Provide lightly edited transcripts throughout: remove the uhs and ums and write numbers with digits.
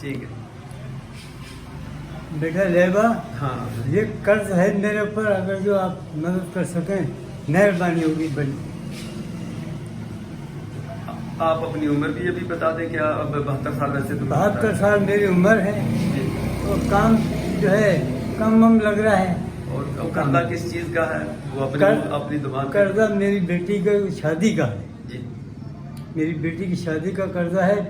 ٹھیک ہے. بیٹا لیبا ہاں یہ قرض ہے میرے اوپر، اگر جو آپ مدد کر سکیں مہربانی ہوگی بڑی. آپ اپنی عمر بھی ابھی بتا دیں. کیا اب 72 سال ویسے تو 72 سال میری عمر ہے، جی. اور کام جو ہے کم لگ رہا ہے. اور قرضہ کس چیز کا ہے وہ اپنی زبان پہ؟ قرضہ میری بیٹی کا شادی کا ہے. جی. میری بیٹی کی شادی کا قرضہ ہے،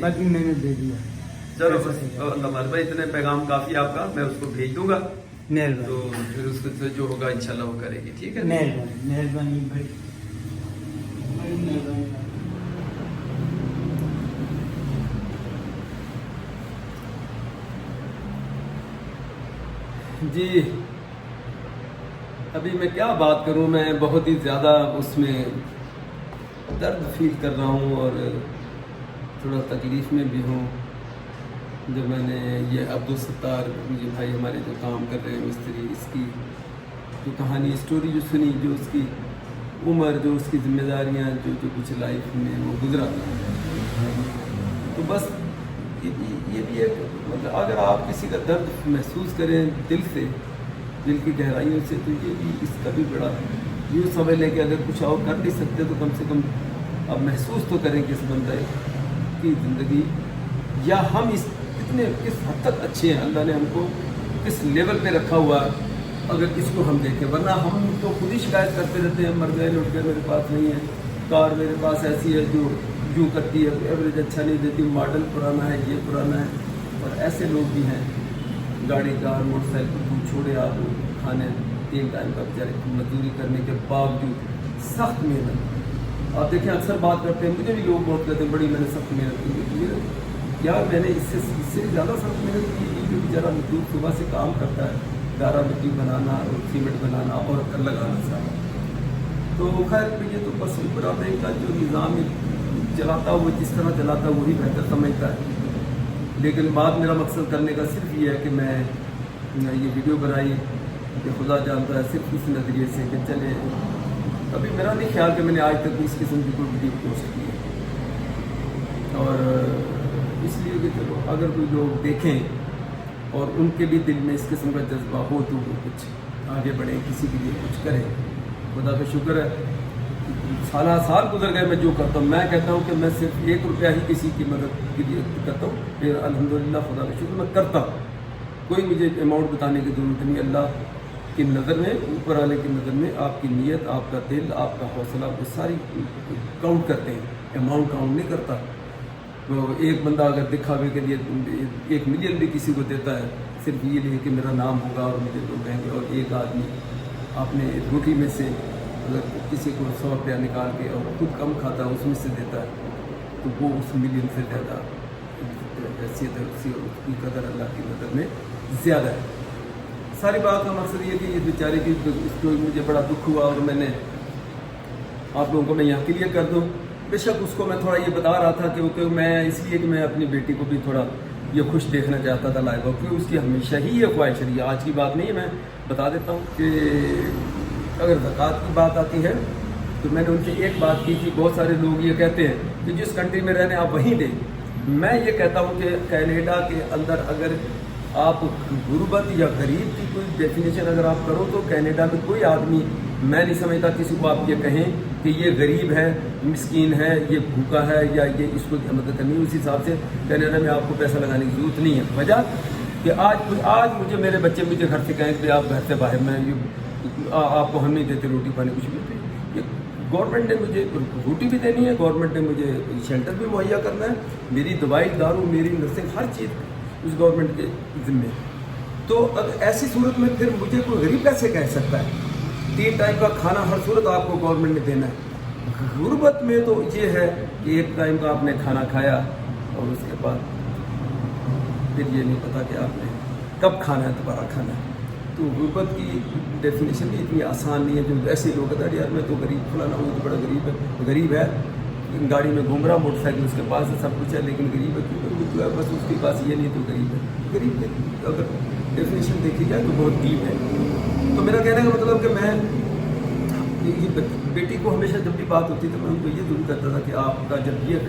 باقی میں نے دے دیا. چلو بس اللہ بھائی اتنے پیغام کافی آپ کا، میں اس کو بھیج دوں گا تو مہربانی پھر اس سے جو ہوگا انشاءاللہ وہ کرے گی. ٹھیک ہے. مہربانی بڑی مہربانی. جی ابھی میں کیا بات کروں، میں بہت ہی زیادہ اس میں درد فیل کر رہا ہوں اور تھوڑا تکلیف میں بھی ہوں. جب میں نے یہ عبدالستار مجھے بھائی ہمارے جو کام کر رہے ہیں مستری، اس کی جو کہانی اسٹوری جو سنی، جو اس کی عمر، جو اس کی ذمہ داریاں، جو کچھ لائف میں وہ گزرا، تو بس یہ بھی ایک مطلب اگر آپ کسی کا درد محسوس کریں دل سے، دل کی گہرائیوں سے، تو یہ بھی اس کا بھی بڑا یوں سمجھ لیں کہ اگر کچھ اور کر نہیں سکتے تو کم سے کم آپ محسوس تو کریں کہ اس بندے کی زندگی یا ہم کس حد تک اچھے ہیں، اللہ نے ہم کو کس لیول پہ رکھا ہوا ہے اگر اس کو ہم دیکھیں. ورنہ ہم تو خود ہی شکایت کرتے رہتے ہیں، مر گئے لوٹ گئے، میرے پاس نہیں ہے کار، میرے پاس ایسی ہے جو یوں کرتی ہے، ایوریج اچھا نہیں دیتی، ماڈل پرانا ہے، یہ پرانا ہے. اور ایسے لوگ بھی ہیں گاڑی کار موٹر سائیکل کو چھوڑے آپ کھانے 3 ٹائم کا بیچارے مزدوری کرنے کے باوجود سخت محنت. آپ دیکھیں اکثر بات کرتے ہیں، مجھے بھی لوگ بہت کہتے ہیں بڑی میں نے سخت محنت کی. یار میں نے اس سے زیادہ سخت محنت کی. جو بیچارہ مزدور صبح سے کام کرتا ہے، گارا مٹی بنانا اور سیمنٹ بنانا اور لگانا سارا، تو خیر یہ تو بس برابری کا جو نظام چلاتا وہ جس طرح چلاتا وہی بہتر سمجھتا ہے. لیکن بات میرا مقصد کرنے کا صرف یہ ہے کہ میں یہ ویڈیو بنائی کہ خدا جانتا ہے صرف اس نظریے سے کہ چلے، ابھی میرا نہیں خیال کہ میں نے آج تک اس قسم کی کوئی ویڈیو پوسٹ کی ہے. اور اس لیے کہ چلو اگر کوئی لوگ دیکھیں اور ان کے بھی دل میں اس قسم کا جذبہ ہو تو وہ کچھ آگے بڑھیں، کسی کے لیے کچھ کریں. خدا کا شکر ہے سال گزر گئے میں جو کرتا ہوں، میں کہتا ہوں کہ میں صرف 1 روپیہ ہی کسی کی مدد کے لیے کرتا ہوں. پھر الحمدللہ خدا کا شکر میں کرتا ہوں، کوئی مجھے اماؤنٹ بتانے کی ضرورت نہیں. اللہ کی نظر میں، اوپر والے کی نظر میں آپ کی نیت، آپ کا دل، آپ کا حوصلہ وہ ساری کاؤنٹ کرتے ہیں، اماؤنٹ کاؤنٹ نہیں کرتا. تو ایک بندہ اگر دکھاوے کے لیے 1 ملین بھی کسی کو دیتا ہے صرف یہ لیے کہ میرا نام ہوگا اور مجھے لوگ کہیں گے، اور ایک آدمی اپنے روٹی میں سے اگر کسی کو 100 روپیہ نکال کے اور خود کم کھاتا ہے اس میں سے دیتا ہے تو وہ اس ملین سے زیادہ حیثیت ہے اس کی قدر اللہ کی نظر میں زیادہ ہے. ساری بات کا مقصد یہ کہ یہ بیچارے کی اس کو مجھے بڑا دکھ ہوا اور میں نے آپ لوگوں کو میں یہاں کلیئر کر دوں. بے شک اس کو میں تھوڑا یہ بتا رہا تھا کہ میں اس لیے کہ میں اپنی بیٹی کو بھی تھوڑا یہ خوش دیکھنا چاہتا تھا لائبہ، کیونکہ اس کی ہمیشہ ہی یہ خواہش رہی ہے. آج کی بات نہیں ہے، میں بتا دیتا ہوں کہ اگر زکوٰۃ کی بات آتی ہے تو میں نے ان سے ایک بات کی تھی. بہت سارے لوگ یہ کہتے ہیں کہ جس کنٹری میں رہنے آپ وہیں دیں. میں یہ کہتا ہوں کہ کینیڈا کے اندر اگر آپ غربت یا غریب کی کوئی ڈیفینیشن اگر آپ کرو تو کینیڈا میں کوئی آدمی، میں نہیں سمجھتا کسی کو آپ یہ کہیں کہ یہ غریب ہے، مسکین ہے، یہ بھوکا ہے یا یہ اس کو مدد کرنی. اس حساب سے کینیڈا میں آپ کو پیسہ لگانے کی ضرورت نہیں ہے. وجہ کہ آج مجھے میرے بچے مجھے گھر سے کہیں کہ آپ گھر سے باہر، میں آپ کو ہم نہیں دیتے روٹی پانی کچھ بھی. یہ گورنمنٹ نے مجھے روٹی بھی دینی ہے، گورنمنٹ نے مجھے شیلٹر بھی مہیا کرنا ہے، میری دوائی دارو، میری نرسنگ، ہر چیز اس گورنمنٹ کے ذمے. تو اگر ایسی صورت میں پھر مجھے کوئی غریب کیسے کہہ سکتا ہے؟ 3 ٹائم کا کھانا ہر صورت آپ کو گورنمنٹ نے دینا ہے. غربت میں تو یہ ہے کہ 1 ٹائم کا آپ نے کھانا کھایا اور اس کے بعد پھر یہ نہیں پتا کہ آپ نے کب کھانا ہے، دوبارہ کھانا ہے. تو غربت کی ڈیفینیشن بھی اتنی آسان نہیں ہے. جو ایسے لوگ کہتے ہیں یار میں تو غریب، فلانا وہ تو بڑا غریب ہے، گاڑی میں گھوم رہا، موٹر سائیکل اس کے پاس ہے، سب کچھ ہے، لیکن غریب ہے کیوں؟ بس اس کے پاس یہ نہیں تو غریب ہے. غریب کی اگر ڈیفینیشن دیکھی جائے تو بہت ڈیپ ہے. تو میرا کہنے کا مطلب کہ میں بیٹی کو ہمیشہ جب بھی بات ہوتی تو میں ان کو یہ ضرور کہتا تھا کہ آپ کا جب یہ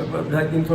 $250-300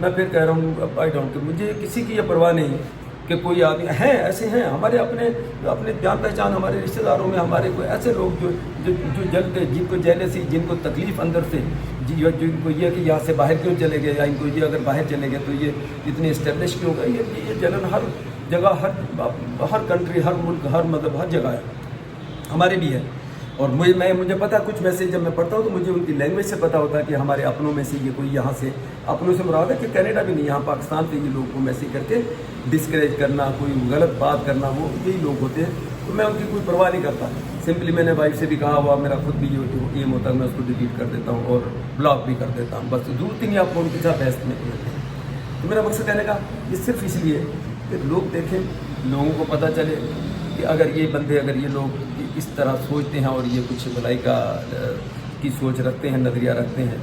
میں پھر کہہ رہا ہوں آئی ڈونٹ، مجھے کسی کی یہ پرواہ نہیں کہ کوئی آدمی ہیں، ایسے ہیں ہمارے اپنے جان پہچان، ہمارے رشتہ داروں میں ہمارے کوئی ایسے لوگ جو جلتے، جن کو جیلسی، جن کو تکلیف اندر سے، جن کو یہ کہ یہاں سے باہر کیوں چلے گئے، یا ان کو یہ اگر باہر چلے گئے تو یہ اتنے اسٹیبلش کیوں گئے، یہ جلن ہر جگہ، ہر کنٹری، ہر ملک، ہر مذہب، ہر جگہ ہے، ہمارے بھی ہے. اور مجھے پتا کچھ میسیج جب میں پڑھتا ہوں تو مجھے ان کی لینگویج سے پتا ہوتا ہے کہ ہمارے اپنوں میں سے یہ کوئی یہاں سے، اپنوں سے مراد ہے کہ کینیڈا بھی نہیں، یہاں پاکستان سے یہ لوگ کو میسیج کر کے ڈسکریج کرنا، کوئی غلط بات کرنا، وہ یہی لوگ ہوتے ہیں. تو میں ان کی کوئی پرواہ نہیں کرتا. سمپلی میں نے وائف سے بھی کہا ہوا، میرا خود بھی یہ ایم ہوتا ہے میں اس کو ڈیلیٹ کر دیتا ہوں اور بلاک بھی کر دیتا ہوں. بس ضرورت ہی نہیں آپ کو ان کے ساتھ بحث میں کرتے ہیں. تو میرا مقصد کہنے کا یہ صرف اس لیے کہ لوگ دیکھیں، لوگوں کو پتہ چلے کہ اگر یہ بندے، اگر یہ لوگ اس طرح سوچتے ہیں اور یہ کچھ بھلائی کی سوچ رکھتے ہیں، نظریہ رکھتے ہیں،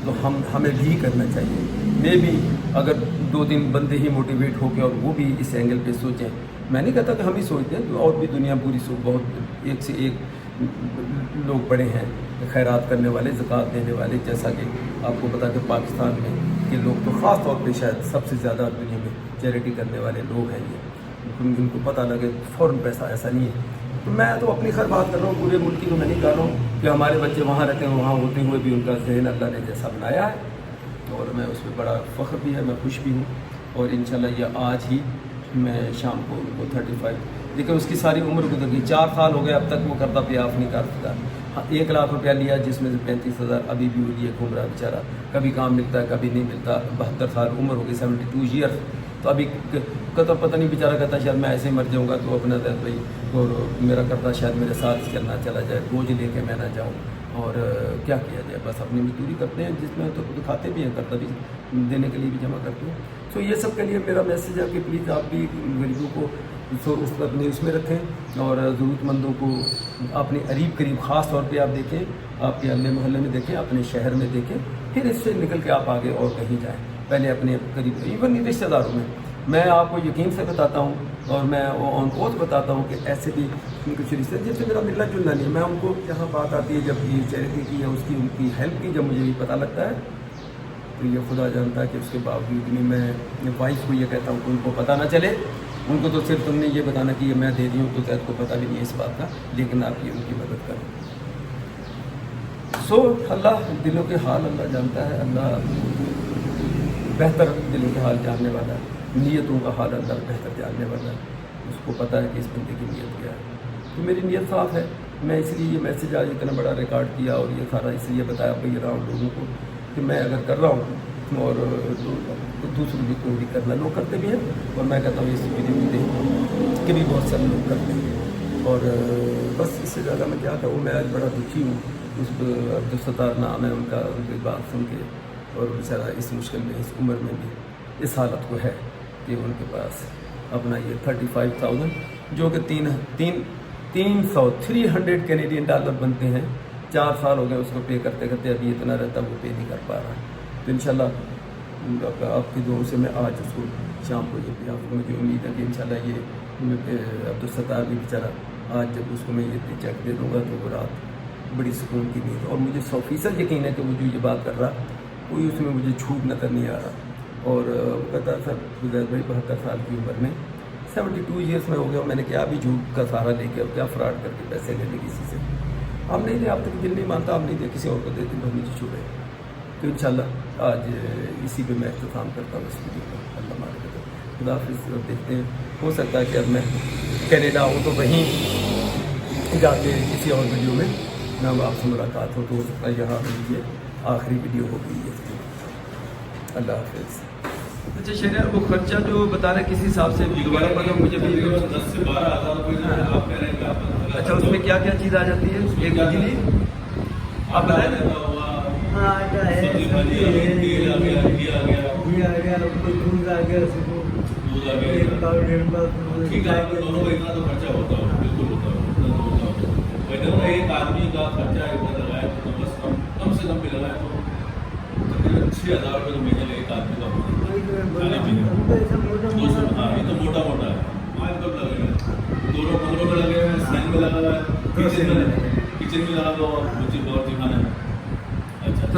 تو ہمیں بھی کرنا چاہیے. میں بھی اگر 2-3 بندے ہی موٹیویٹ ہو کے اور وہ بھی اس اینگل پہ سوچیں، میں نہیں کہتا کہ ہم ہی سوچتے ہیں، اور بھی دنیا پوری بہت ایک سے ایک لوگ بڑے ہیں خیرات کرنے والے، زکوٰۃ دینے والے. جیسا کہ آپ کو پتا کہ پاکستان میں یہ لوگ تو خاص طور پہ شاید سب سے زیادہ دنیا میں چیریٹی کرنے والے لوگ ہیں. یہ ان کو پتہ لگے فوراً پیسہ ایسا نہیں ہے. تو میں تو اپنی خیر بات کر رہا ہوں، پورے ملک کی تو میں نہیں کر رہا ہوں کہ ہمارے بچے وہاں رہتے ہیں، وہاں ہوتے ہوئے بھی ان کا ذہن اللہ نے جیسا بنایا ہے، اور میں اس پہ بڑا فخر بھی ہے، میں خوش بھی ہوں. اور انشاءاللہ یہ آج ہی میں شام کو ان کو 35 دیکھیں اس کی ساری عمر گزر گئی، 4 سال ہو گئے اب تک وہ قرضہ پہ آف نہیں کر سکا. 1 لاکھ روپیہ لیا جس میں سے 35,000 ابھی بھی لیے گھوم رہا بیچارہ. کبھی کام ملتا ہے کبھی نہیں ملتا. 72 سال عمر ہو گئی، 72 ایئر. تو ابھی کہتا پتہ نہیں بیچارہ کہتا شاید میں ایسے ہی مر جاؤں گا تو اپنا زید بھائی اور میرا قرضہ شاید میرے ساتھ چلا جائے، بوجھ لے کے میں نہ جاؤں. اور کیا کیا جائے، بس اپنی مزدوری کرتے ہیں جس میں تو دکھاتے بھی ہیں، قرضہ بھی دینے کے لیے بھی جمع کرتے ہیں. تو یہ سب کے لیے میرا میسیج ہے کہ پلیز آپ بھی غریبوں کو اپنے اس میں رکھیں، اور ضرورت مندوں کو اپنے قریب خاص طور پہ آپ دیکھیں، آپ کے اپنے محلے میں دیکھیں، اپنے شہر میں دیکھیں، پھر اس سے نکل کے آپ آگے اور کہیں جائیں. پہلے اپنے قریب، ایون رشتہ داروں میں آپ کو یقین سے بتاتا ہوں اور میں آن اوتھ بتاتا ہوں کہ ایسے بھی کچھ رشتے جن سے میرا ملنا جلنا نہیں ہے، میں ان کو جہاں بات آتی ہے جب یہ چیریٹی کی یا اس کی ان کی ہیلپ کی، جب مجھے یہ پتہ لگتا ہے تو یہ خدا جانتا ہے کہ اس کے باوجود بھی میں وائف کو یہ کہتا ہوں کہ ان کو پتہ نہ چلے. ان کو تو صرف تم نے یہ بتانا کہ یہ میں دے دی ہوں تو زید کو پتہ بھی نہیں ہے اس بات کا، لیکن آپ یہ ان کی مدد کریں. سو اللہ دلوں کے حال اللہ جانتا ہے، اللہ بہتر دلوں کے حال جاننے والا ہے، نیتوں کا حال اللہ بہتر جاننے والا ہے. اس کو پتہ ہے کہ اس بندے کی نیت کیا ہے. تو میری نیت صاف ہے. میں اس لیے یہ میسیج آج اتنا بڑا ریکارڈ کیا اور یہ سارا اس لیے بتایا رہا ہوں لوگوں کو کہ میں اگر کر رہا ہوں اور دوسروں بھی کوئی بھی کرنا، لوگ کرتے بھی ہیں، اور میں کہتا ہوں اس ویڈیو بھی دیکھوں کہ بھی بہت سارے لوگ کرتے ہیں. اور بس اس سے زیادہ میں کیا کہوں. میں آج بڑا دکھی ہوں. اس عبدالستار نام ہے ان کا، ان کی بات سن کے، اور بیچارہ اس مشکل میں، اس عمر میں بھی اس حالت کو ہے کہ ان کے پاس اپنا یہ 35,000 جو کہ 300 کینیڈین ڈالر بنتے ہیں. 4 سال ہو گئے اس کو پے کرتے کرتے، ابھی اتنا رہتا وہ پے نہیں کر پا رہا. تو انشاءاللہ آپ کی دعاؤں سے میں آج اس کو شام کو یہ بھی آپ کو مجھے امید ہے کہ انشاءاللہ یہ عبدالستار بھی بیچارہ آج جب اس کو میں یہ چیک دے دوں گا تو وہ رات بڑی سکون کی نیند. اور مجھے 100% یقین ہے کہ وہ جو یہ بات کر رہا کوئی اس میں مجھے جھوٹ نظر نہیں آ رہا. اور وہ کہتا سر زید بھائی 72 سال کی عمر میں 72 ایئرس میں ہو گیا، میں نے کیا بھی جھوٹ کا سہارا لے کے اور کیا فراڈ کر کے پیسے لے لے کسی سے. آپ نہیں دے، آپ تک دل نہیں مانتا، آپ نہیں دے، کسی اور کو دے دیں، مجھے چھوڑے. تو انشاءاللہ آج اسی پہ میں اختتام کرتا ہوں اس ویڈیو کو. اللہ مارے خدا حافظ. دیکھتے ہیں، ہو سکتا ہے کہ اب میں کینیڈا ہوں تو وہیں جا کے کسی اور ویڈیو میں آپ سے ملاقات ہو، تو ہو سکتا ہے یہاں یہ آخری ویڈیو ہوگی. اللہ حافظ. اچھا شہریار، وہ خرچہ جو بتا رہے کس حساب سے دوبارہ پتا مجھے بھی 10 سے 12 ہزار آپ کہہ رہے ہیں کہ اچھا اس میں کیا کیا چیز آ جاتی ہے؟ ایک بجلی آپ بتائیں نا. ایک آدمی کا خرچہ لگائے تو کم سے کم بھی لگائے تو تقریباً 6,000 روپئے تو مہینے ایک آدمی کا کھانے پینے. ہاں یہ تو موٹا موٹا ہے. کب لگے ہوئے 2 15 میں لگے ہوئے ہیں، سائن میں لگا ہوا ہے، کچن میں لگا دو اور مجھے بہت ہی کھانا ہے. اچھا